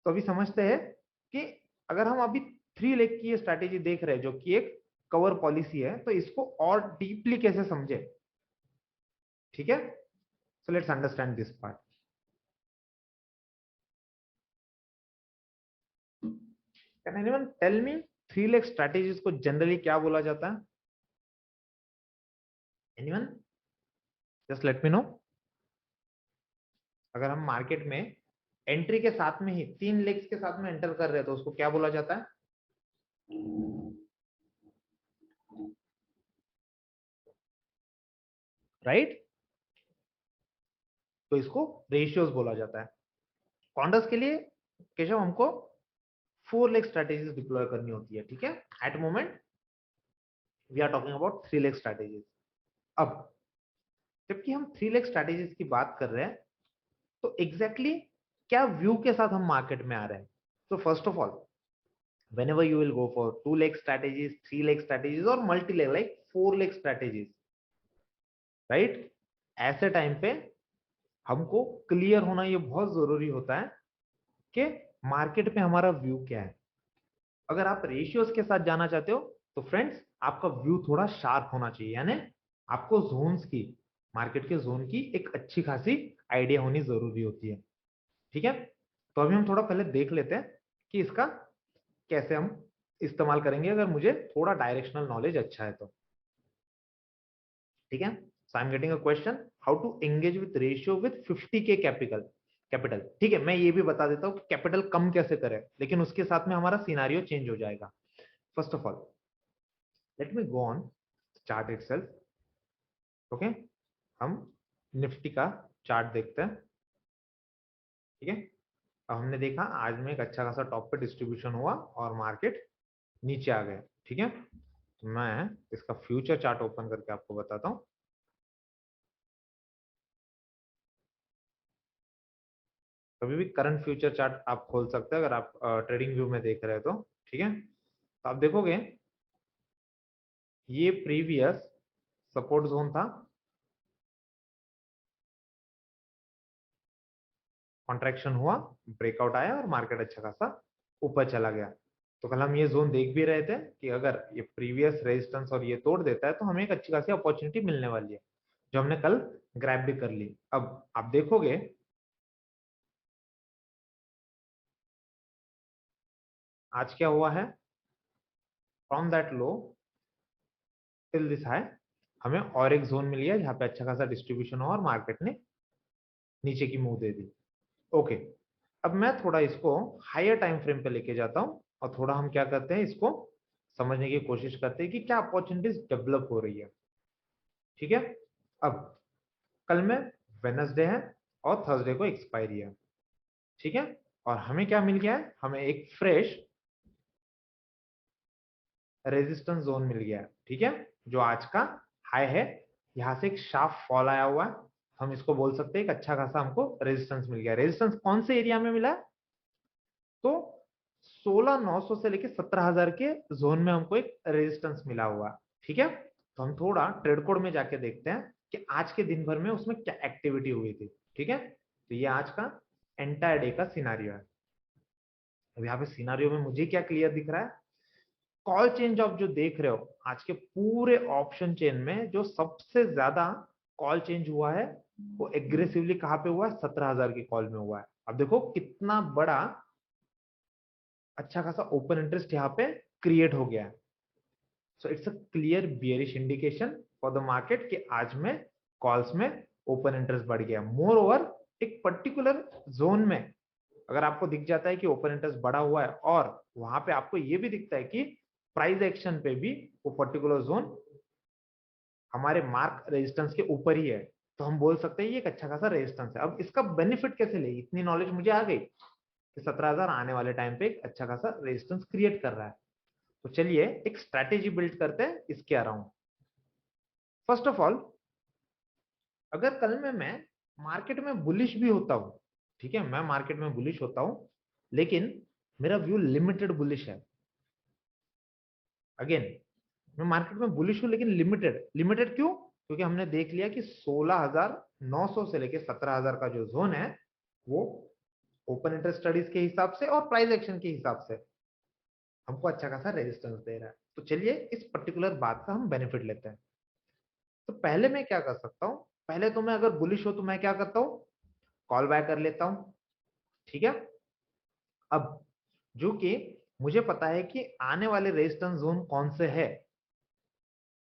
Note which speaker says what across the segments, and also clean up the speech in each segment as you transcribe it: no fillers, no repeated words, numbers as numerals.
Speaker 1: तो अभी समझते हैं कि अगर हम अभी 3 लाख की ये स्ट्रैटेजी देख रहे हैं जो कि एक कवर पॉलिसी है, तो इसको और डीपली कैसे समझे। ठीक है, so let's understand this part. Can anyone tell me 3 leg strategies को जनरली क्या बोला जाता है? Anyone, just let me know. अगर हम मार्केट में एंट्री के साथ में ही 3 लाख के साथ में एंटर कर रहे हैं तो उसको क्या बोला जाता है? राइट, तो इसको रेशियोज बोला जाता है। कॉन्डस के लिए केशव हमको 4 लाख स्ट्रैटेजीज डिप्लॉय करनी होती है। ठीक है, at moment we are talking about 3 leg strategies. अब जबकि हम 3 लाख स्ट्रैटेजीज की बात कर रहे हैं, तो एग्जैक्टली क्या व्यू के साथ हम मार्केट में आ रहे हैं? तो first of all, whenever you will go for 2 lakh strategies, 3 lakh strategies or multi lakh like 4 lakh strategies, right, ऐसे टाइम पे हमको क्लियर होना ये बहुत जरूरी होता है कि मार्केट में हमारा व्यू क्या है। अगर आप रेशियोज के साथ जाना चाहते हो तो फ्रेंड्स आपका व्यू थोड़ा शार्प होना चाहिए, यानी आपको जोन्स की, मार्केट के जोन की एक अच्छी खासी आइडिया होनी जरूरी होती है। ठीक है, तो अभी हम थोड़ा पहले देख लेते हैं कि इसका कैसे हम इस्तेमाल करेंगे अगर मुझे थोड़ा डायरेक्शनल नॉलेज अच्छा है तो। ठीक है, so I am getting a question, how to engage with ratio with 50K capital. ठीक है, मैं ये भी बता देता हूँ कि कैपिटल कम कैसे करें, लेकिन उसके साथ में हमारा सिनारियो चेंज हो जाएगा। First of all let me go on chart itself. Okay, हम निफ्टी का चार्ट देखते हैं। ठीक है, अब हमने देखा आज में एक अच्छा खासा टॉप पे डिस्ट्रीब्यूशन हुआ और मार्केट नीचे आ गए। ठीक है, तो मैं इसका फ्यूचर चार्ट ओपन करके आपको बताता हूँ। कभी भी करंट फ्यूचर चार्ट आप खोल सकते हैं अगर आप ट्रेडिंग व्यू में देख रहे हैं तो। ठीक है, तो आप देखोगे ये प्रीवियस सपोर्ट जोन था, कॉन्ट्रैक्शन हुआ, ब्रेकआउट आया और मार्केट अच्छा खासा ऊपर चला गया। तो कल हम ये जोन देख भी रहे थे कि अगर ये प्रीवियस रेजिस्टेंस और ये तोड़ देता है तो हमें एक अच्छी खासी अपॉर्चुनिटी मिलने वाली है, जो हमने कल ग्रैब भी कर ली। अब आप देखोगे आज क्या हुआ है, from that low till this high हमें और एक जोन मिल गया जहां पे अच्छा खासा डिस्ट्रीब्यूशन हुआ और मार्केट ने नीचे की मुंह दे दी। ओके, अब मैं थोड़ा इसको हायर टाइम फ्रेम पे लेके जाता हूं और थोड़ा हम क्या करते हैं, इसको समझने की कोशिश करते हैं कि क्या अपॉर्चुनिटीज डेवलप हो रही है। ठीक है, अब कल में वेडनेसडे है और थर्सडे को एक्सपायरी है। ठीक है, और हमें क्या मिल गया है, हमें एक फ्रेश रेजिस्टेंस जोन मिल गया है। ठीक है, जो आज का हाई है, यहां से एक शार्प फॉल आया हुआ है, हम इसको बोल सकते हैं एक अच्छा खासा हमको रेजिस्टेंस मिल गया। रेजिस्टेंस कौन से एरिया में मिला है, तो 16,900 से लेके 17,000 के जोन में हमको एक रेजिस्टेंस मिला हुआ। ठीक है, तो हम थोड़ा ट्रेड कोड में जाके देखते हैं कि आज के दिन भर में उसमें क्या एक्टिविटी हुई थी। ठीक है, तो ये आज का एंटायर डे का सिनारियो है। अब यहाँ पे सिनारियो में मुझे क्या क्लियर दिख रहा है, कॉल चेंज आप जो देख रहे हो आज के पूरे ऑप्शन चेन में जो सबसे ज्यादा कॉल चेंज हुआ है वो एग्रेसिवली कहां पे हुआ है, 17,000 की कॉल में हुआ है। अब देखो कितना बड़ा अच्छा खासा ओपन इंटरेस्ट यहाँ पे क्रिएट हो गया है। So it's a clear bearish indication for the market कि आज में कॉल्स में ओपन इंटरेस्ट बढ़ गया। मोर ओवर एक पर्टिकुलर जोन में अगर आपको दिख जाता है कि ओपन इंटरेस्ट बढ़ा हुआ है और वहां पे आपको ये भी दिखता है कि प्राइस एक्शन पे भी वो पर्टिकुलर जोन हमारे मार्क रेजिस्टेंस के ऊपर ही है, तो हम बोल सकते हैं ये एक अच्छा खासा रेजिस्टेंस है। अब इसका बेनिफिट कैसे ले, इतनी नॉलेज मुझे आ गई कि 17,000 आने वाले टाइम पे एक अच्छा खासा रेजिस्टेंस क्रिएट कर रहा है। तो चलिए एक स्ट्रैटेजी बिल्ड करते हैं इसके अराउंड। फर्स्ट ऑफ ऑल, अगर कल में मैं मार्केट में बुलिश भी होता हूं, ठीक है, मैं मार्केट में बुलिश होता हूं लेकिन मेरा व्यू लिमिटेड बुलिश है। अगेन, मैं मार्केट में बुलिश हूं लेकिन लिमिटेड। लिमिटेड क्यों, क्योंकि हमने देख लिया कि 16,900 से लेके 17,000 का जो जोन है वो ओपन इंटरेस्ट स्टडीज के हिसाब से और प्राइस एक्शन के हिसाब से हमको अच्छा खासा रेजिस्टेंस दे रहा है। तो चलिए इस पर्टिकुलर बात का हम बेनिफिट लेते हैं। तो पहले मैं क्या कर सकता हूं, पहले तो मैं अगर बुलिश हो तो मैं क्या करता हूं, कॉल बाय कर लेता हूं, ठीक है। अब जो कि मुझे पता है कि आने वाले रेजिस्टेंस जोन कौन से है,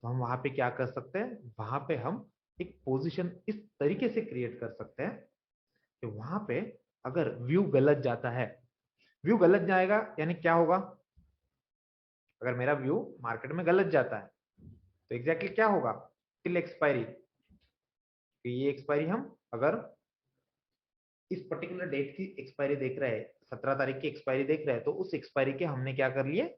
Speaker 1: तो हम वहां पे क्या कर सकते हैं, वहां पे हम एक पोजीशन इस तरीके से क्रिएट कर सकते हैं कि वहां पे अगर व्यू गलत जाता है, व्यू गलत जाएगा यानी क्या होगा, अगर मेरा व्यू मार्केट में गलत जाता है तो एग्जैक्टली क्या होगा, टिल एक्सपायरी, कि ये एक्सपायरी हम अगर इस पर्टिकुलर डेट की एक्सपायरी देख रहे हैं, 17 तारीख की एक्सपायरी देख रहे हैं, तो उस एक्सपायरी के हमने क्या कर लिए,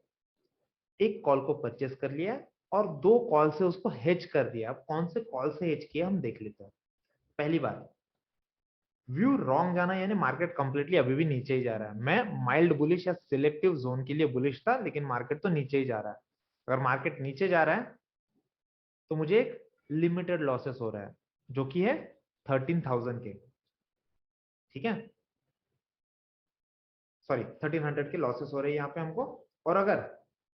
Speaker 1: एक कॉल को परचेस कर लिया और 2 कॉल से उसको हेज कर दिया। अब कौन से कॉल से हेज किया हम देख लेते हैं। पहली बात, व्यू रॉन्ग जाना यानी मार्केट कंप्लीटली अभी भी नीचे ही जा रहा है। मैं माइल्ड बुलिश या सिलेक्टिव जोन के लिए बुलिश था, लेकिन मार्केट तो नीचे ही जा रहा है। अगर मार्केट नीचे जा रहा है तो मुझे एक लिमिटेड लॉसेस हो रहा है, जो कि है 13,000 के, ठीक है, सॉरी 1300 के लॉसेस हो रहे हैं यहाँ पे हमको। और अगर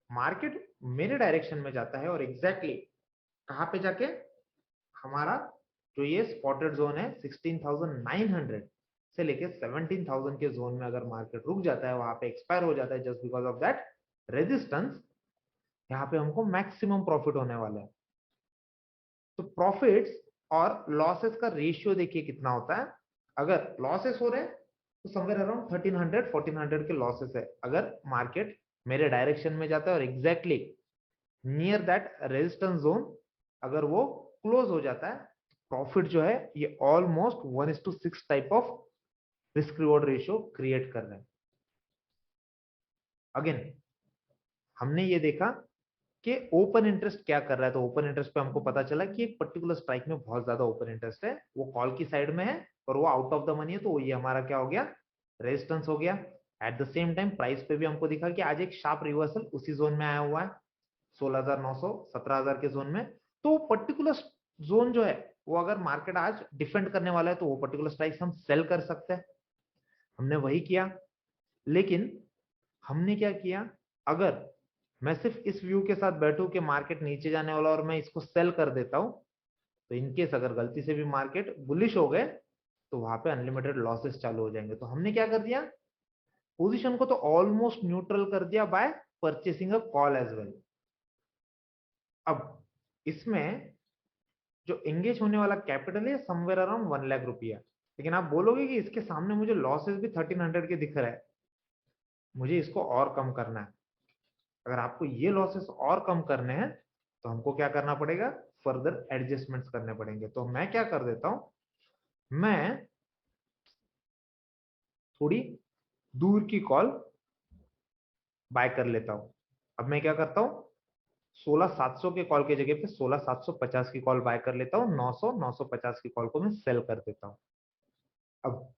Speaker 1: मार्केट मेरे डायरेक्शन में जाता है और एग्जैक्टली कहाँ पे जाके हमारा जो ये स्पॉटेड जोन है 16,900 से लेके 17,000 के जोन में अगर मार्केट रुक जाता है, वहां पे एक्सपायर हो जाता है just because of that resistance, यहाँ पे हमको मैक्सिमम प्रॉफिट होने वाला है। तो प्रॉफिट्स और लॉसेस का रेशियो देखिए कितना होता है। अगर लॉसेस हो रहे हैं तो समवेयर अराउंड 1300 1400 के लॉसेस है। अगर मार्केट मेरे डायरेक्शन में जाता है और exactly near that resistance zone अगर वो क्लोज हो जाता है, प्रॉफिट जो है ये almost 1:6 type of risk reward ratio create कर रहे हैं। अगेन हमने ये देखा कि ओपन इंटरेस्ट क्या कर रहा है, तो ओपन इंटरेस्ट पे हमको पता चला कि एक पर्टिकुलर स्ट्राइक में बहुत ज्यादा ओपन इंटरेस्ट है, वो कॉल की साइड में है और वो आउट ऑफ द मनी है, तो ये हमारा क्या हो गया, रेजिस्टेंस हो गया। At the same time price पे भी हमको दिखा कि आज एक शार्प रिवर्सल उसी जोन में आया हुआ है, 16,900 17,000 के जोन में। तो पर्टिकुलर जोन जो है वो अगर मार्केट आज डिफेंड करने वाला है तो वो पर्टिकुलर स्ट्राइक हम सेल कर सकते हैं। हमने वही किया। लेकिन हमने क्या किया, अगर मैं सिर्फ इस व्यू के साथ बैठूं कि मार्केट नीचे जाने वाला और मैं इसको सेल कर देता हूं, तो इनकेस अगर गलती से भी मार्केट बुलिश हो गए तो वहां पे अनलिमिटेड लॉसेस चालू हो जाएंगे। तो हमने क्या कर दिया, पोजीशन को तो ऑलमोस्ट न्यूट्रल कर दिया by purchasing a call as well. अब इसमें जो एंगेज होने वाला कैपिटल है समवेयर अराउंड 1 लाख रुपया, लेकिन आप बोलोगे कि इसके सामने मुझे लॉसेस भी 1300 के दिख रहा है, मुझे इसको और कम करना है। अगर आपको ये लॉसेस और कम करने हैं तो हमको क्या करना पड़ेगा, फर्दर एडजस्टमेंट्स करने पड़ेंगे। तो मैं क्या कर देता हूं, मैं थोड़ी दूर की कॉल बाय कर लेता हूं। अब मैं क्या करता हूं, 16,700 के कॉल की जगह पे 16,750 की कॉल बाय कर लेता हूं, 900 950 की कॉल को मैं सेल कर देता हूं। अब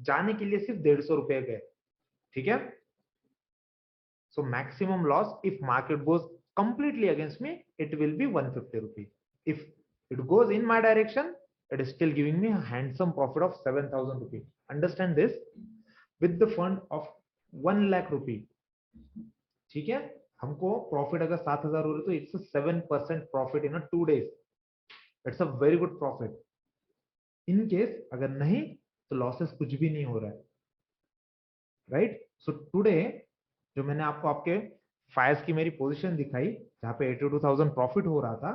Speaker 1: जाने के लिए सिर्फ 150 रुपए गए, ठीक है। So maximum loss if market goes completely against me, it will be 150 rupees. If it goes in my direction, it is still giving me a handsome profit of 7,000 rupees. Understand this? With the fund of 1 lakh rupee, ठीक है, हमको profit अगर 7,000 हो रहे तो it's 7% profit in 2 days. It's a very good profit. In case अगर नहीं तो लॉसेस कुछ भी नहीं हो रहा है, राइट। सो टुडे जो मैंने आपको आपके फायर्स की मेरी पोजीशन दिखाई जहां पे 82,000 प्रॉफिट हो रहा था,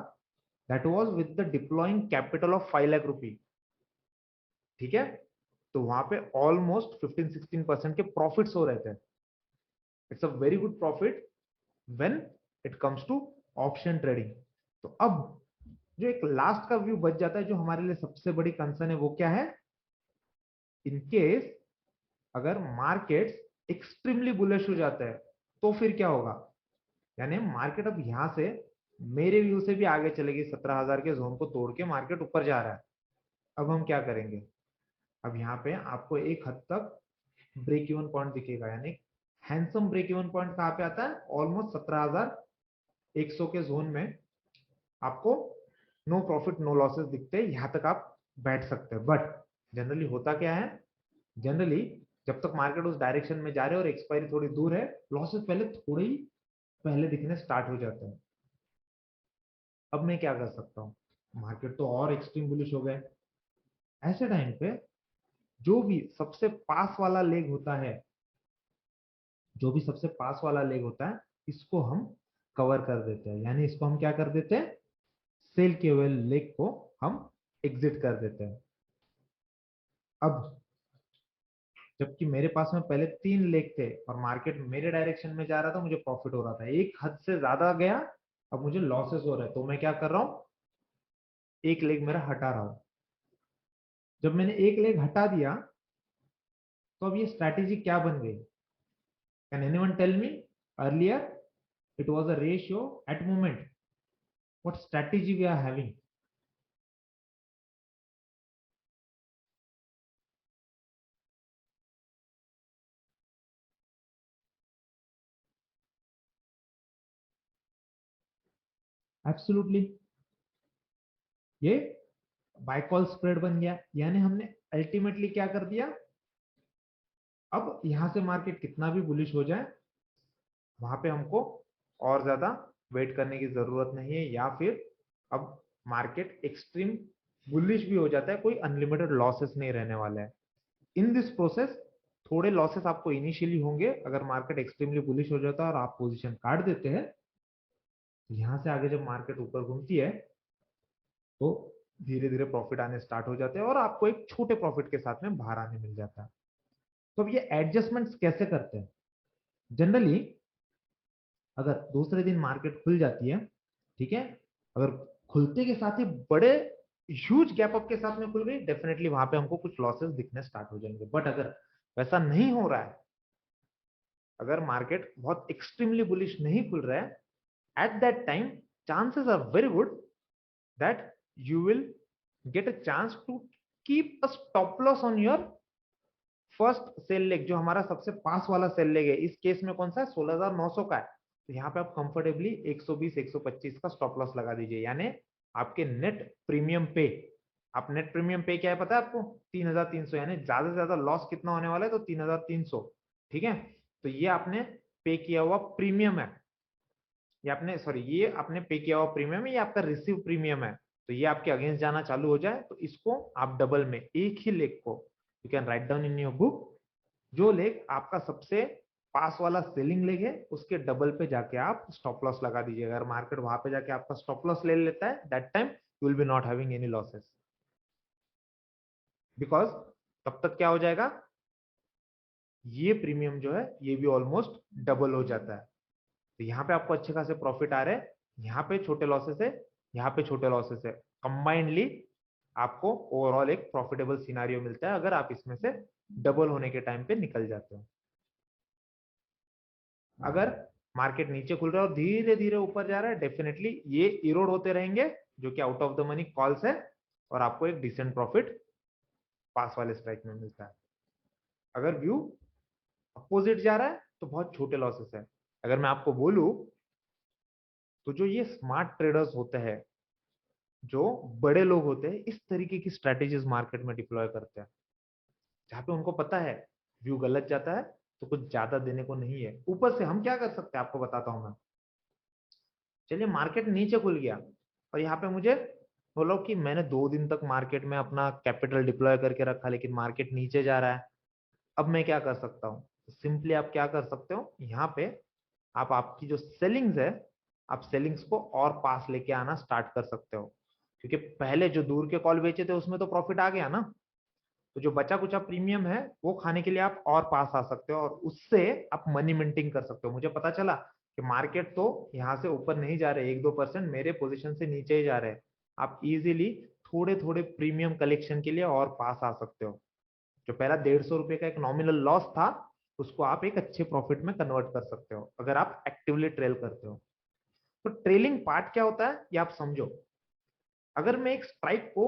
Speaker 1: that was with the deploying capital of 5 lakh rupee, ठीक है। तो वहां पे ऑलमोस्ट 15-16% के प्रॉफिट्स हो रहे थे। It's a very good profit when it comes to option trading. तो अब जो एक लास्ट का व्यू बच जाता है, जो हमारे लिए सबसे बड़ी कंसर्न है, वो क्या है, इन केस अगर मार्केट्स एक्सट्रीमली बुलिश हो जाता है तो फिर क्या होगा, यानी मार्केट अब यहां से मेरे व्यू से भी आगे चलेगी, 17,000 के जोन को तोड़ के मार्केट ऊपर जा रहा है। अब हम क्या करेंगे, अब यहाँ पे आपको एक हद तक ब्रेक इवन पॉइंट दिखेगा, यानी हैंडसम ब्रेक इवन पॉइंट कहाँ पे आता है, ऑलमोस्ट 17,100 के जोन में आपको नो प्रॉफिट नो लॉसेस दिखते हैं, यहाँ तक आप बैठ सकते हैं। बट जनरली होता क्या है, जनरली जब तक मार्केट उस डायरेक्शन में जा रहे हैं और एक्सपायरी थोड़ी दूर है, लॉसेस पहले थोड़े ही पहले दिखने स्टार्ट हो जाते हैं। अब मैं क्या कर सकता हूँ, मार्केट तो और एक्सट्रीम बुलिश हो गए, ऐसे टाइम पे जो भी सबसे पास वाला लेग होता है, जो भी सबसे पास वाला लेग होता है, इसको हम कवर कर देते हैं, यानी इसको हम क्या कर देते हैं, सेल के हुए लेग को हम एग्जिट कर देते हैं। अब जबकि मेरे पास में पहले 3 लेग थे और मार्केट मेरे डायरेक्शन में जा रहा था, मुझे प्रॉफिट हो रहा था, एक हद से ज्यादा गया, अब मुझे लॉसेस हो रहे हैं, तो मैं क्या कर रहा हूं, एक लेग मेरा हटा रहा हूं। जब मैंने एक लेग हटा दिया, तो अब ये स्ट्रैटेजी क्या बन गई? Can anyone tell me? Earlier it was a ratio, at moment what strategy we are having? Absolutely, ये बाय कॉल स्प्रेड बन गया, यानी हमने अल्टीमेटली क्या कर दिया, अब यहां से मार्केट कितना भी बुलिश हो जाए, वहां पे हमको और ज्यादा वेट करने की जरूरत नहीं है, या फिर अब मार्केट एक्सट्रीम बुलिश भी हो जाता है, कोई अनलिमिटेड लॉसेस नहीं रहने वाला है। इन दिस प्रोसेस थोड़े लॉसेस आपको इनिशियली होंगे, अगर मार्केट एक्सट्रीमली बुलिश हो जाता है और आप पोजीशन काट देते हैं, तो यहाँ से आगे जब मार्केट ऊपर घूमती है, तो धीरे धीरे प्रॉफिट आने स्टार्ट हो जाते हैं और आपको एक छोटे प्रॉफिट के साथ में बाहर आने मिल जाता है। तो अब ये एडजस्टमेंट्स कैसे करते हैं? जनरली अगर दूसरे दिन मार्केट खुल जाती है, ठीक है, अगर खुलते के साथ ही बड़े ह्यूज गैप अप के साथ में खुल गई, डेफिनेटली वहां पे हमको कुछ लॉसेस दिखने स्टार्ट हो जाएंगे। बट अगर वैसा नहीं हो रहा है, अगर मार्केट बहुत एक्सट्रीमली बुलिश नहीं खुल रहा है, at that time chances are very good that you will get a chance to keep a stop loss on your first sell leg, जो हमारा सबसे पास वाला सेल लेग है, इस केस में कौन सा है, 16,900 का है, तो यहाँ पे आप कंफर्टेबली 120 125 का स्टॉप लॉस लगा दीजिए, यानी आपके नेट प्रीमियम पे, आप नेट प्रीमियम पे क्या है पता है आपको, 3,300, यानी ज्यादा से ज्यादा लॉस कितना होने वाला है, तो 3,300, ठीक है। तो ये आपने पे किया हुआ प्रीमियम है, ये आपने सॉरी ये आपने पे किया हुआ प्रीमियम है, ये आपका रिसीव प्रीमियम है, तो ये आपके अगेंस्ट जाना चालू हो जाए, तो इसको आप डबल में, एक ही लेग को you can write down in your book, जो लेग आपका सबसे पास वाला सेलिंग लेग है, उसके डबल पे जाके आप स्टॉप लॉस लगा दीजिए। अगर मार्केट वहां पे जाके आपका स्टॉप लॉस ले लेता है, that time you will be not having any losses, because तब तक क्या हो जाएगा, ये प्रीमियम जो है ये भी ऑलमोस्ट डबल हो जाता है। तो यहाँ पे आपको अच्छे खासे प्रॉफिट आ रहे हैं, यहाँ पे छोटे लॉसेस है, यहाँ पे छोटे लॉसेस है, कंबाइंडली आपको ओवरऑल एक प्रॉफिटेबल सिनारियो मिलता है, अगर आप इसमें से डबल होने के टाइम पे निकल जाते हो। अगर मार्केट नीचे खुल रहा है और धीरे धीरे ऊपर जा रहा है, डेफिनेटली ये इरोड होते रहेंगे, जो कि out of the money calls है, और आपको एक डिसेंट प्रॉफिट पास वाले स्ट्राइक में मिलता है। अगर व्यू अपोजिट जा रहा है, तो बहुत छोटे लॉसेस है। अगर मैं आपको बोलूं, तो जो ये स्मार्ट ट्रेडर्स होते हैं, जो बड़े लोग होते हैं, इस तरीके की स्ट्रेटेजीज मार्केट में डिप्लॉय करते हैं, जहां पे उनको पता है व्यू गलत जाता है, तो कुछ ज्यादा देने को नहीं है। ऊपर से हम क्या कर सकते हैं, आपको बताता हूं मैं। चलिए मार्केट नीचे खुल गया और यहाँ पे मुझे बोलो कि मैंने 2 दिन तक मार्केट में अपना कैपिटल डिप्लॉय करके रखा, लेकिन मार्केट नीचे जा रहा है, अब मैं क्या कर सकता हूँ? सिंपली आप क्या कर सकते हो, यहाँ पे आप आपकी जो सेलिंग्स है, आप सेलिंग्स को और पास लेके आना स्टार्ट कर सकते हो, क्योंकि पहले जो दूर के कॉल बेचे थे उसमें तो प्रॉफिट आ गया ना, तो जो बचा कुचा प्रीमियम है वो खाने के लिए आप और पास आ सकते हो, और उससे आप मनी मिंटिंग कर सकते हो। मुझे पता चला कि मार्केट तो यहाँ से ऊपर नहीं जा रहे, 1-2% मेरे पोजीशन से नीचे ही जा रहे हैं, आप इजीली थोड़े थोड़े प्रीमियम कलेक्शन के लिए और पास आ सकते हो। जो पहला 150 रुपए का एक नॉमिनल लॉस था, उसको आप एक अच्छे प्रॉफिट में कन्वर्ट कर सकते हो, अगर आप एक्टिवली ट्रेल करते हो। तो ट्रेलिंग पार्ट क्या होता है ये आप समझो। अगर मैं एक स्ट्राइक को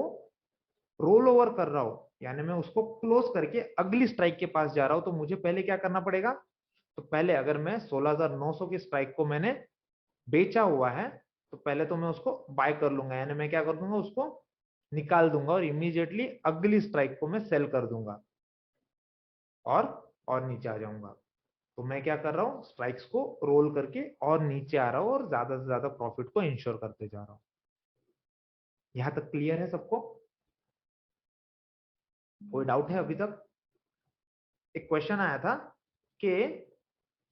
Speaker 1: रोल ओवर कर रहा हूं, यानी मैं उसको क्लोज करके अगली स्ट्राइक के पास जा रहा हूं, तो मुझे पहले क्या करना पड़ेगा, तो पहले अगर मैं 16,900 की स्ट्राइक को मैंने बेचा हुआ है, तो पहले तो मैं उसको बाय कर लूंगा, यानी मैं क्या कर दूंगा, उसको निकाल दूंगा और इमीडिएटली अगली स्ट्राइक को मैं सेल कर दूंगा। और नीचे आ जाऊंगा। तो मैं क्या कर रहा हूँ, स्ट्राइक्स को रोल करके और नीचे आ रहा हूँ और ज्यादा से ज्यादा प्रॉफिट को इंश्योर करते जा रहा हूँ। यहां तक क्लियर है सबको? कोई डाउट है अभी तक? एक क्वेश्चन आया था कि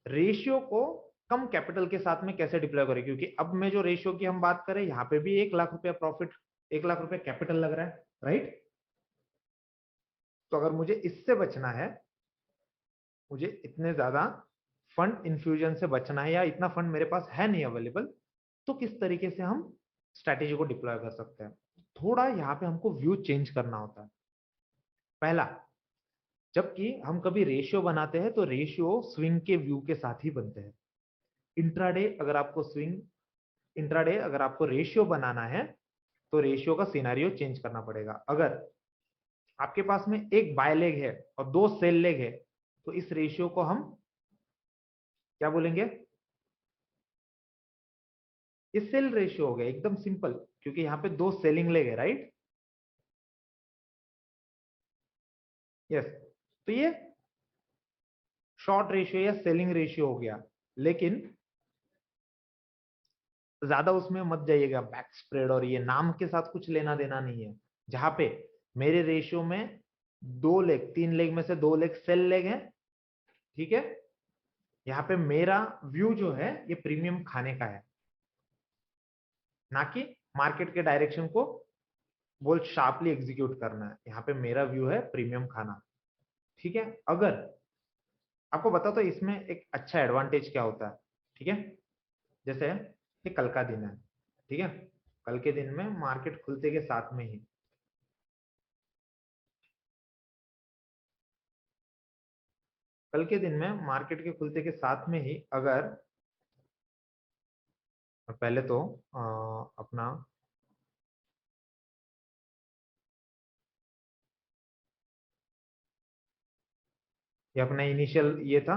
Speaker 1: रेशियो को कम कैपिटल के साथ में कैसे डिप्लॉय करें, क्योंकि अब मैं जो रेशियो की हम बात करें, यहाँ पे भी 1 लाख रुपया प्रॉफिट, 1 लाख रुपया कैपिटल लग रहा है, राइट? तो अगर मुझे इससे बचना है, मुझे इतने ज्यादा फंड इन्फ्यूजन से बचना है, या इतना फंड मेरे पास है नहीं अवेलेबल, तो किस तरीके से हम स्ट्रैटेजी को डिप्लॉय कर सकते हैं? थोड़ा यहाँ पे हमको व्यू चेंज करना होता है। पहला, जबकि हम कभी रेशियो बनाते हैं तो रेशियो स्विंग के व्यू के साथ ही बनते हैं। इंट्राडे अगर आपको रेशियो बनाना है तो रेशियो का सिनेरियो चेंज करना पड़ेगा। अगर आपके पास में एक बाय लेग है और 2 सेल लेग है, तो इस रेशियो को हम क्या बोलेंगे? ये सेल रेशियो हो गया, एकदम सिंपल, क्योंकि यहाँ पे 2 सेलिंग लेग है, राइट? यस। तो ये शॉर्ट रेशियो या सेलिंग रेशियो हो गया। लेकिन ज्यादा उसमें मत जाइएगा, बैक स्प्रेड और ये नाम के साथ कुछ लेना देना नहीं है। जहां पे मेरे रेशियो में 2 लेग, 3 लेग में से 2 लेग सेल लेग है, ठीक है? यहाँ पे मेरा व्यू जो है ये प्रीमियम खाने का है, ना कि मार्केट के डायरेक्शन को बहुत शार्पली एग्जीक्यूट करना है। यहाँ पे मेरा व्यू है प्रीमियम खाना, ठीक है? अगर आपको बता तो इसमें एक अच्छा एडवांटेज क्या होता है, ठीक है? जैसे ये कल का दिन है, ठीक है? कल के दिन में मार्केट खुलते के साथ में ही, कल के दिन में मार्केट के खुलते के साथ में ही अगर पहले तो अपना ये अपना इनिशियल ये था,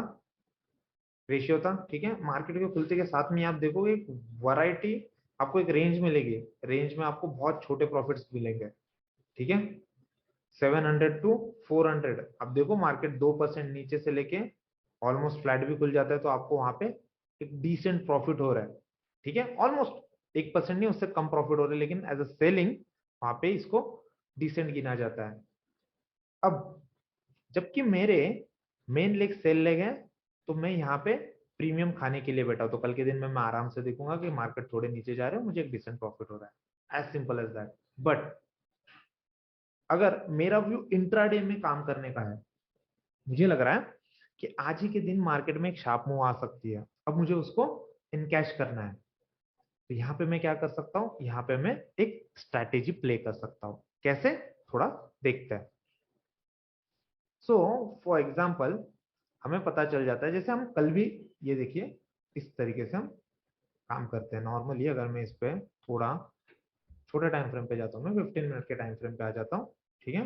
Speaker 1: रेशियो था, ठीक है? मार्केट के खुलते के साथ में आप देखोगे एक वैरायटी, आपको एक रेंज मिलेगी, रेंज में आपको बहुत छोटे प्रॉफिट्स मिलेंगे, ठीक है? 700 टू 400, अब देखो मार्केट 2% नीचे से लेके ऑलमोस्ट फ्लैट भी खुल जाता है, तो आपको वहां पे एक डिसेंट प्रॉफिट हो रहा है, ठीक है? ऑलमोस्ट 1% नहीं, उससे कम प्रॉफिट हो रहा है, लेकिन एज अ सेलिंग वहां पे इसको डिसेंट गिना जाता है। अब जबकि मेरे मेन लेग सेल लेग है, तो मैं यहाँ पे प्रीमियम खाने के लिए बैठा हूं, तो कल के दिन में मैं आराम से देखूंगा कि मार्केट थोड़े नीचे जा रहे हैं, मुझे एक डिसेंट प्रॉफिट हो रहा है, as simple as that. But अगर मेरा व्यू इंट्राडे में काम करने का है, मुझे लग रहा है कि आज ही के दिन मार्केट में एक शार्प मूव आ सकती है, अब मुझे उसको इनकैश करना है, तो यहाँ पे मैं क्या कर सकता हूँ, यहाँ पे मैं एक स्ट्रैटेजी प्ले कर सकता हूँ। कैसे? थोड़ा देखते हैं। सो फॉर एग्जाम्पल, हमें पता चल जाता है, जैसे हम कल भी, ये देखिए, इस तरीके से हम काम करते हैं नॉर्मली। अगर मैं इस पे थोड़ा छोटे टाइम फ्रेम पे जाता हूँ, मैं 15 मिनट के टाइम फ्रेम पे आ जाता हूँ, ठीक है?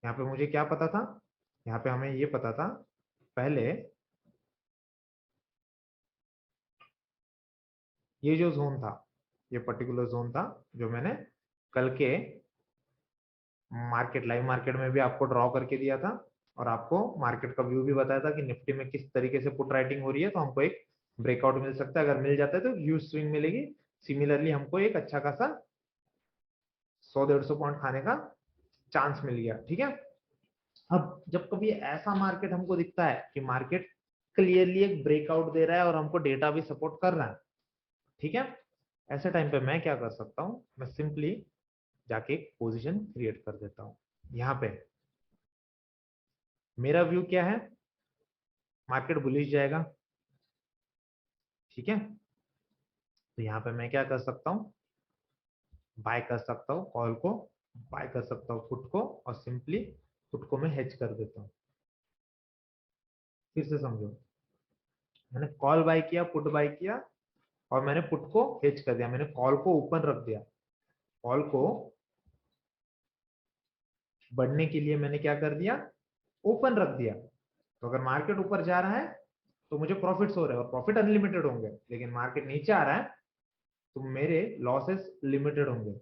Speaker 1: यहाँ पे मुझे क्या पता था, यहाँ पे हमें ये पता था पहले, ये जो जोन था, ये पर्टिकुलर जोन था जो मैंने कल के मार्केट, लाइव मार्केट में भी आपको ड्रॉ करके दिया था, और आपको मार्केट का व्यू भी बताया था कि निफ्टी में किस तरीके से पुट राइटिंग हो रही है, तो हमको एक ब्रेकआउट मिल सकता है, अगर मिल जाता है तो ह्यूज स्विंग मिलेगी। सिमिलरली हमको एक अच्छा खासा 100-150 पॉइंट खाने का चांस मिल गया, ठीक है? अब जब कभी ऐसा मार्केट हमको दिखता है कि मार्केट क्लियरली एक ब्रेकआउट दे रहा है और हमको डेटा भी सपोर्ट कर रहा है, ठीक है? ऐसे टाइम पे मैं क्या कर सकता हूँ, मैं सिंपली जाके एक पोजीशन क्रिएट कर देता हूँ। यहाँ पे मेरा व्यू क्या है, मार्केट बुलिश जाएगा, ठीक है? तो यहाँ पे मैं क्या कर सकता हूँ, बाय कर सकता हूँ कॉल को, बाय कर सकता हूँ पुट को, और सिंपली पुट को मैं हेज कर देता हूँ। फिर से समझो, मैंने कॉल बाय किया, पुट बाय किया, और मैंने पुट को हेज कर दिया, मैंने कॉल को ओपन रख दिया, कॉल को बढ़ने के लिए मैंने क्या कर दिया, ओपन रख दिया। तो अगर मार्केट ऊपर जा रहा है तो मुझे प्रॉफिट्स हो रहे हैं और प्रॉफिट अनलिमिटेड होंगे, लेकिन मार्केट नीचे आ रहा है तो मेरे लॉसेस लिमिटेड होंगे।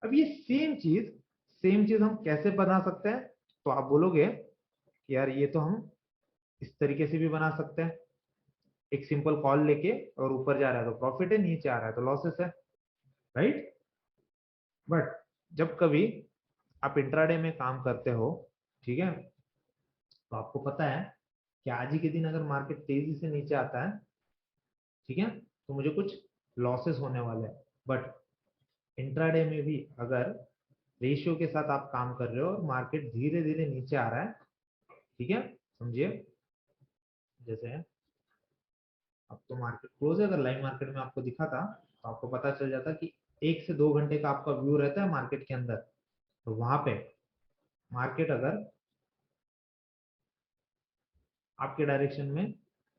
Speaker 1: अब ये सेम चीज हम कैसे बना सकते हैं? तो आप बोलोगे कि यार ये तो हम इस तरीके से भी बना सकते हैं, एक सिंपल कॉल लेके और ऊपर जा रहा है तो प्रॉफिट है, नीचे आ रहा है तो लॉसेस है, राइट। बट जब कभी आप इंट्राडे में काम करते हो, ठीक है, तो आपको पता है कि आज ही के दिन अगर मार्केट तेजी से नीचे आता है, ठीक है, तो मुझे कुछ लॉसेस होने वाले हैं। बट इंट्राडे में भी अगर रेशियो के साथ आप काम कर रहे हो और मार्केट धीरे धीरे नीचे आ रहा है, ठीक है, समझिए जैसे अब तो मार्केट क्लोज है, अगर लाइव मार्केट में आपको दिखा था तो आपको पता चल जाता कि 1 से 2 घंटे का आपका व्यू रहता है मार्केट के अंदर। तो वहां पे मार्केट अगर आपके डायरेक्शन में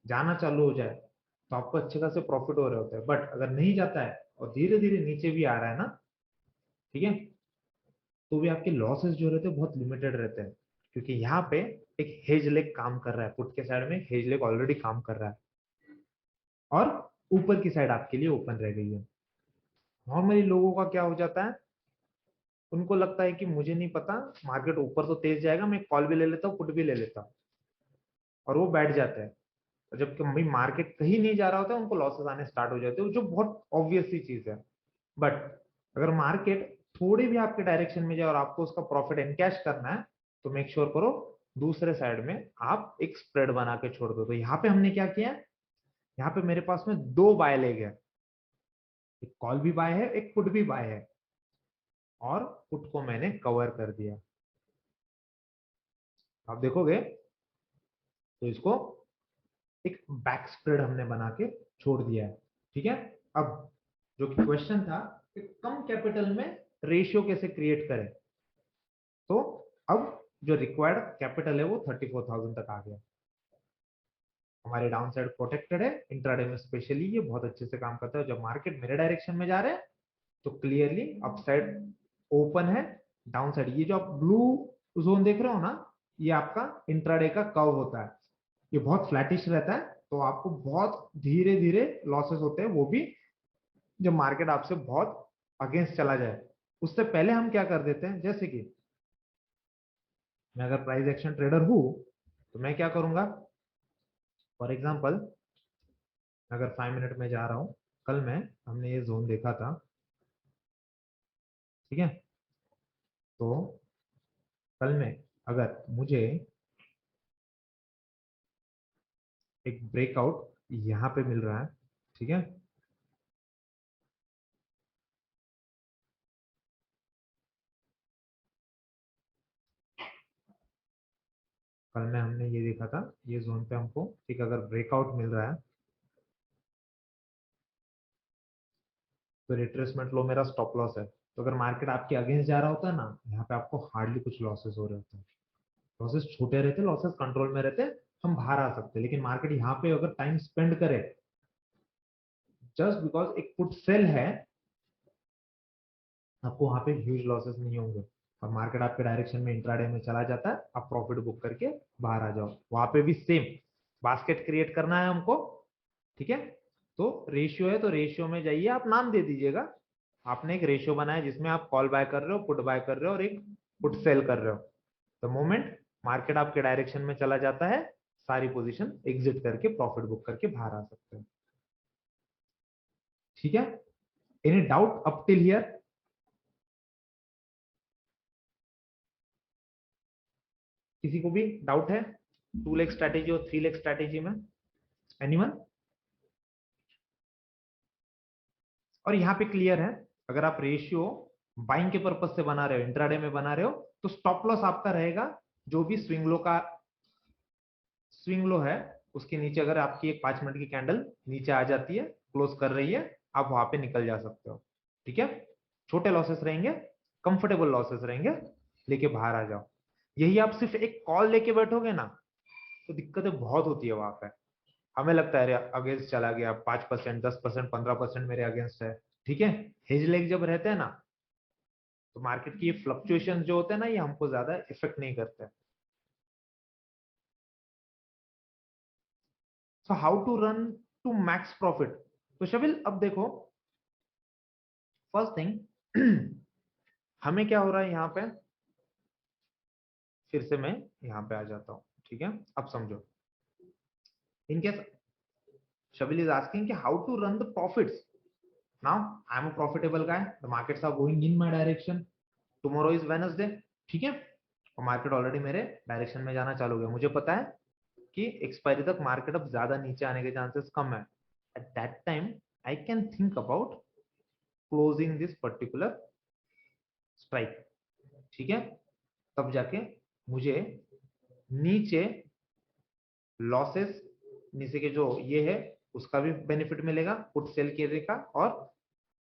Speaker 1: जाना चालू हो जाए तो आपको अच्छे खासे प्रॉफिट हो रहे होते हैं। बट अगर नहीं जाता है और धीरे धीरे नीचे भी आ रहा है ना, ठीक है, तो भी आपके लॉसेस जो रहते हैं बहुत लिमिटेड रहते हैं, क्योंकि यहाँ पे एक हेज लेग काम कर रहा है, पुट के साइड में हेज लेग ऑलरेडी काम कर रहा है और ऊपर की साइड आपके लिए ओपन रह गई है। नॉर्मली लोगों का क्या हो जाता है, उनको लगता है कि मुझे नहीं पता, मार्केट ऊपर तो तेज जाएगा, मैं कॉल भी ले लेता हूँ, पुट भी ले लेता हूँ, और वो बैठ जाते हैं। और जबकि भाई मार्केट कहीं नहीं जा रहा होता है, उनको लॉसेस आने स्टार्ट हो जाते हैं, जो बहुत ऑब्वियस सी चीज है। बट अगर मार्केट थोड़ी भी आपके डायरेक्शन में जाए और आपको उसका प्रॉफिट एनकैश करना है, तो मेक श्योर करो दूसरे साइड में आप एक स्प्रेड बना के छोड़ दो। तो यहाँ पे हमने क्या किया, यहाँ पे मेरे पास में 2 बाय लेग है, एक कॉल भी बाय है, एक पुट भी बाय है, और पुट को मैंने कवर कर दिया। आप देखोगे तो इसको एक बैक स्प्रेड हमने बना के छोड़ दिया है, ठीक है। अब जो कि क्वेश्चन था कि कम कैपिटल में रेशियो कैसे क्रिएट करें, तो अब जो रिक्वायर्ड कैपिटल है वो 34,000 तक आ गया। हमारे डाउन साइड प्रोटेक्टेड है, इंट्राडे में स्पेशली ये बहुत अच्छे से काम करता है। जब मार्केट मेरे डायरेक्शन में जा रहे हैं तो क्लियरली अपसाइड ओपन है, डाउन साइड ये जो आप ब्लू जोन देख रहे हो ना, ये आपका इंट्राडे का कर्व होता है, ये बहुत फ्लैटिश रहता है, तो आपको बहुत धीरे धीरे लॉसेस होते हैं, वो भी जब मार्केट आपसे बहुत अगेंस्ट चला जाए। उससे पहले हम क्या कर देते हैं, जैसे कि मैं अगर प्राइस एक्शन ट्रेडर हूं तो मैं क्या करूंगा, फॉर एग्जांपल अगर 5 मिनट में जा रहा हूं, कल मैं हमने ये जोन देखा था, ठीक है, तो कल में अगर मुझे एक ब्रेकआउट यहाँ पे मिल रहा है, ठीक है, कल में हमने ये देखा था, ये जोन पे हमको ठीक अगर ब्रेकआउट मिल रहा है तो रिट्रेसमेंट लो मेरा स्टॉप लॉस है। तो अगर मार्केट आपके अगेंस्ट जा रहा होता है ना, यहाँ पे आपको हार्डली कुछ लॉसेस हो रहे होते हैं, लॉसेस छोटे रहते, लॉसेस कंट्रोल में रहते, हम बाहर आ सकते। लेकिन मार्केट यहाँ पे अगर टाइम स्पेंड करे जस्ट बिकॉज एक पुट सेल है, आपको वहां पे ह्यूज लॉसेस नहीं होंगे, और मार्केट आपके डायरेक्शन में इंट्राडे में चला जाता है, आप प्रॉफिट बुक करके बाहर आ जाओ। वहां पे भी सेम बास्केट क्रिएट करना है हमको, ठीक है। तो रेशियो है तो रेशियो में जाइए, आप नाम दे दीजिएगा, आपने एक रेशियो बनाया जिसमें आप कॉल बाय कर रहे हो, पुट बाय कर रहे हो और एक पुट सेल कर रहे हो। द मोमेंट मार्केट आपके डायरेक्शन में चला जाता है, सारी पोजीशन एग्जिट करके प्रॉफिट बुक करके बाहर आ सकते हैं, ठीक है। Any doubt up till here? किसी को भी डाउट है 2 लेग स्ट्रैटेजी और 3 लेग स्ट्रैटेजी में? एनीवन? और यहाँ पे क्लियर है, अगर आप रेशियो बाइंग के पर्पज से बना रहे हो, इंट्राडे में बना रहे हो, तो स्टॉप लॉस आपका रहेगा जो भी स्विंग लो का स्विंग लो है उसके नीचे, अगर आपकी एक 5 मिनट की कैंडल नीचे आ जाती है, क्लोज कर रही है, आप वहां पे निकल जा सकते हो, ठीक है। छोटे लॉसेस रहेंगे, कंफर्टेबल लॉसेस रहेंगे, लेके बाहर आ जाओ। यही आप सिर्फ एक कॉल लेके बैठोगे ना तो दिक्कतें बहुत होती है वहां पे। हमें लगता है अरे अगेंस्ट चला गया 5%, 10%, 15% मेरे अगेंस्ट है, ठीक है। हेज लेग जब रहते हैं ना, तो मार्केट की ये फ्लक्चुएशन जो होते हैं ना, ये हमको ज्यादा इफेक्ट नहीं करते। So how to run to max profit? तो शबिल अब देखो, फर्स्ट थिंग हमें क्या हो रहा है यहाँ पे, फिर से मैं यहाँ पे आ जाता हूँ, ठीक है, अब समझो। इनकेस Shabil is asking कि how to run the profits. Now I am a profitable guy. The markets are going in my direction. Tomorrow is Wednesday. ठीक है, और मार्केट ऑलरेडी मेरे डायरेक्शन में जाना चालू हो गया। मुझे पता है कि एक्सपायरी तक मार्केट अब ज्यादा नीचे आने के चांसेस कम है। At that time I can think about closing this particular strike. ठीक है, तब जाके मुझे नीचे लॉसेस, नीचे के जो ये है उसका भी बेनिफिट मिलेगा पुट सेल करने का, और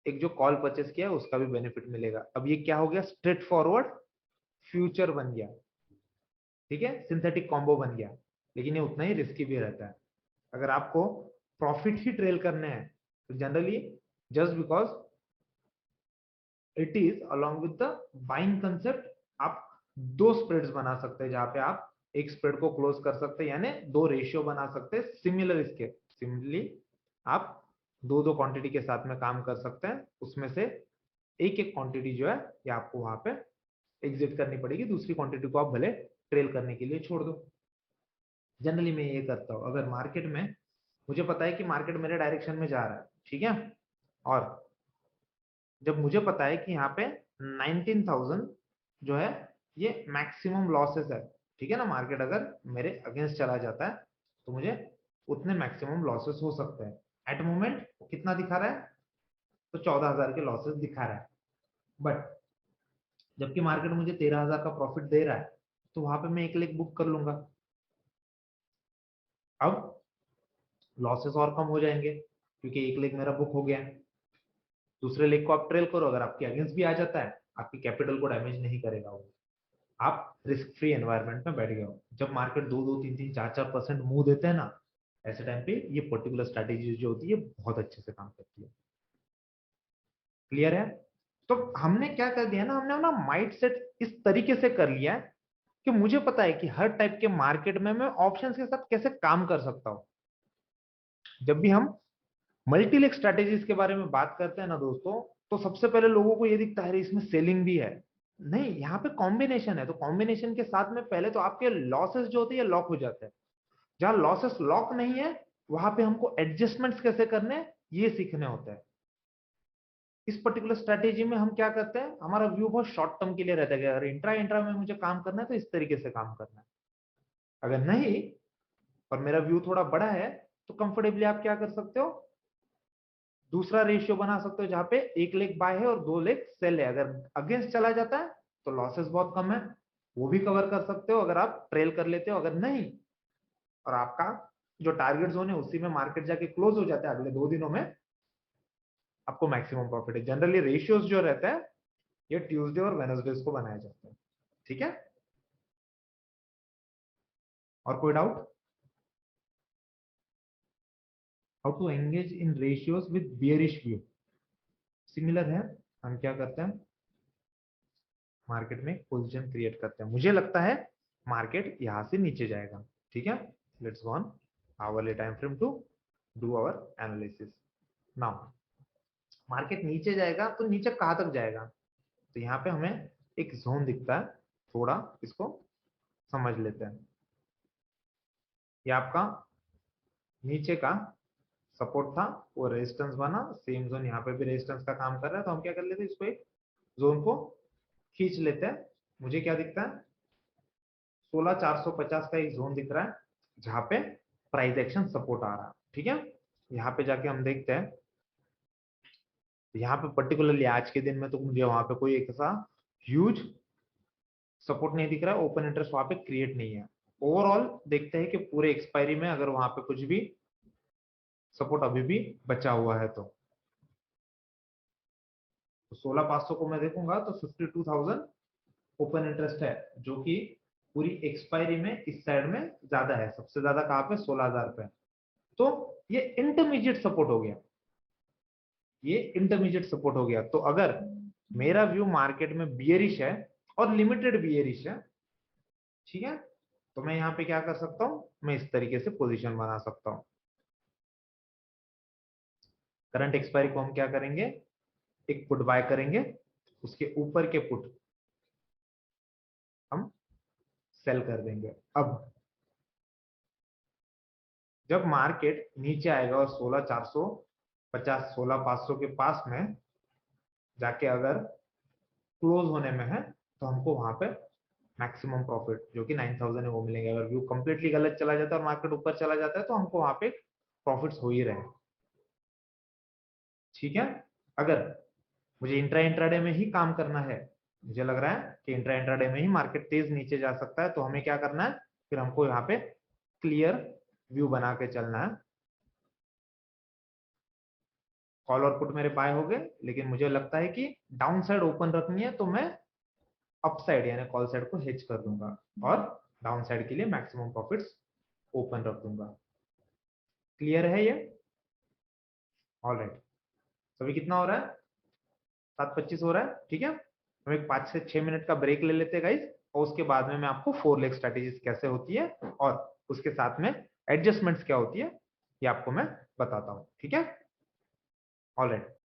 Speaker 1: एक जो कॉल परचेस किया है उसका भी बेनिफिट मिलेगा। अब ये क्या हो गया, स्ट्रेट फॉरवर्ड फ्यूचर बन गया। ठीक है, सिंथेटिक कॉम्बो बन गया, लेकिन ये उतना ही रिस्की भी रहता है। अगर आपको प्रॉफिट ही ट्रेल करने हैं तो generally just because it is along with the buying concept, आप दो स्प्रेड्स बना सकते हैं जहां पे आप एक स्प्रेड को क्लोज कर सकते हैं, यानी दो रेशियो बना सकते हैं सिमिलर इसके। सिमिलरली आप दो दो क्वांटिटी के साथ में काम कर सकते हैं, उसमें से एक एक क्वांटिटी जो है ये आपको वहां पे एग्जिट करनी पड़ेगी, दूसरी क्वांटिटी को आप भले ट्रेल करने के लिए छोड़ दो। जनरली मैं ये करता हूँ। अगर मार्केट में मुझे पता है कि मार्केट मेरे डायरेक्शन में जा रहा है, ठीक है, और जब मुझे पता है कि यहाँ पे 19,000 जो है ये मैक्सिमम लॉसेस है, ठीक है ना, मार्केट अगर मेरे अगेंस्ट चला जाता है तो मुझे उतने मैक्सिमम लॉसेस हो सकते हैं। एट मोमेंट कितना दिखा रहा है, तो 14,000 के लॉसेस दिखा रहा है, बट जबकि मार्केट मुझे 13,000 का प्रॉफिट दे रहा है तो वहां पे मैं एक लेग बुक कर लूंगा। अब लॉसेस और कम हो जाएंगे क्योंकि एक लेग मेरा बुक हो गया है। दूसरे लेग को आप ट्रेल करो, अगर आपके अगेंस्ट भी आ जाता है आपकी कैपिटल को डैमेज नहीं करेगा वो, आप रिस्क फ्री एनवायरनमेंट में बैठ गए हो। जब मार्केट 2-2, 3-3, 4-4% मुंह देते हैं ना, ऐसे टाइम पे ये पर्टिकुलर स्ट्रेटेजी जो होती है बहुत अच्छे से काम करती है। क्लियर है? तो हमने क्या कर दिया ना, हमने अपना माइंड सेट इस तरीके से कर लिया है कि मुझे पता है कि हर टाइप के मार्केट में मैं ऑप्शंस के साथ कैसे काम कर सकता हूं। जब भी हम मल्टीलेग स्ट्रेटेजीज के बारे में बात करते हैं ना दोस्तों, तो सबसे पहले लोगों को ये दिखता है इसमें सेलिंग भी है। नहीं, यहाँ पे कॉम्बिनेशन है, तो कॉम्बिनेशन के साथ में पहले तो आपके लॉसेस जो होते हैं लॉक हो जाते हैं। जहां लॉसेस लॉक नहीं है वहां पे हमको एडजस्टमेंट्स कैसे करने हैं ये सीखने होते हैं। इस पर्टिकुलर स्ट्रेटेजी में हम क्या करते हैं, हमारा व्यू बहुत शॉर्ट टर्म के लिए रहता है। अगर इंट्रा इंट्रा में मुझे काम करना है तो इस तरीके से काम करना है, अगर नहीं और मेरा व्यू थोड़ा बड़ा है तो कंफर्टेबली आप क्या कर सकते हो, दूसरा रेशियो बना सकते हो जहां पे एक लेग बाय है और दो लेग सेल है। अगर अगेंस्ट चला जाता है तो लॉसेस बहुत कम है, वो भी कवर कर सकते हो अगर आप ट्रेल कर लेते हो। अगर नहीं और आपका जो टारगेट जोन है उसी में मार्केट जाके क्लोज हो जाता है अगले 2 दिनों में, आपको मैक्सिमम प्रॉफिट है। जनरली रेशियोज जो रहता है ये ट्यूसडे और वेडनेसडे को बनाया जाता है। ठीक है, और कोई doubt? How to engage in ratios with bearish view, similar है। हम क्या करते हैं, मार्केट में पोजीशन क्रिएट करते हैं। मुझे लगता है मार्केट यहां से नीचे जाएगा, ठीक है, let's go on hourly time frame to do our analysis. Now market नीचे जाएगा तो नीचे कहां तक जाएगा, तो यहाँ पे हमें एक जोन दिखता है, थोड़ा इसको समझ लेते हैं। ये आपका नीचे का सपोर्ट था, वो रेजिस्टेंस बना, सेम जोन यहाँ पे भी रेजिस्टेंस का काम कर रहा है, तो हम क्या कर लेते हैं, इसको एक जोन को खींच लेते हैं। मुझे क्या दिखता है, 16,450 का एक जोन दिख रहा है जहां पे प्राइस एक्शन सपोर्ट आ रहा है। ठीक है, यहाँ पे जाके हम देखते हैं, यहाँ पे पर्टिकुलरली आज के दिन में तो मुझे वहां पे कोई एक ऐसा ह्यूज सपोर्ट नहीं दिख रहा है, ओपन इंटरेस्ट वहां पे क्रिएट नहीं है। ओवरऑल देखते हैं कि पूरे एक्सपायरी में अगर वहां पे कुछ भी सपोर्ट अभी भी बचा हुआ है तो 16,500 को मैं देखूंगा तो 52,000 ओपन इंटरेस्ट है, जो कि पूरी एक्सपायरी में इस साइड में ज्यादा है। सबसे ज्यादा कहां पे, 16,000 पे। तो ये इंटरमीडिएट सपोर्ट हो गया, ये इंटरमीडिएट सपोर्ट हो गया। तो अगर मेरा व्यू मार्केट में बियरिश है और लिमिटेड बियरिश है, ठीक है, तो मैं यहाँ पे क्या कर सकता हूँ, मैं इस तरीके से पोजीशन बना सकता हूँ। करंट एक्सपायरी को हम क्या करेंगे, एक पुट बाय करेंगे, उसके ऊपर के पुट हम सेल कर देंगे। अब जब मार्केट नीचे आएगा और 16,450 16,500 के पास में जाके अगर क्लोज होने में है तो हमको वहां पे मैक्सिमम प्रॉफिट जो कि 9,000 है वो मिलेंगे। अगर व्यू कंप्लीटली गलत चला जाता है और मार्केट ऊपर चला जाता है तो हमको वहां पे प्रॉफिट्स हो ही रहे। ठीक है, अगर मुझे इंट्राडे में ही काम करना है, मुझे लग रहा है कि इंट्राडे में ही मार्केट तेज नीचे जा सकता है, तो हमें क्या करना है, फिर हमको यहाँ पे क्लियर व्यू बना के चलना है। कॉल और पुट मेरे बाय हो गए, लेकिन मुझे लगता है कि डाउन साइड ओपन रखनी है तो मैं अप साइड यानी कॉल साइड को हेज कर दूंगा और डाउन साइड के लिए मैक्सिमम प्रॉफिट्स ओपन रख दूंगा। क्लियर है ये? ऑलराइट, तो अभी कितना हो रहा है? 7:25 हो रहा है। ठीक है, हम एक 5 से 6 मिनट का ब्रेक ले लेते हैं गाइस, और उसके बाद में मैं आपको 4 लेग स्ट्रेटेजीज कैसे होती है और उसके साथ में एडजस्टमेंट्स क्या होती है ये आपको मैं बताता हूँ। ठीक है, ऑलराइट।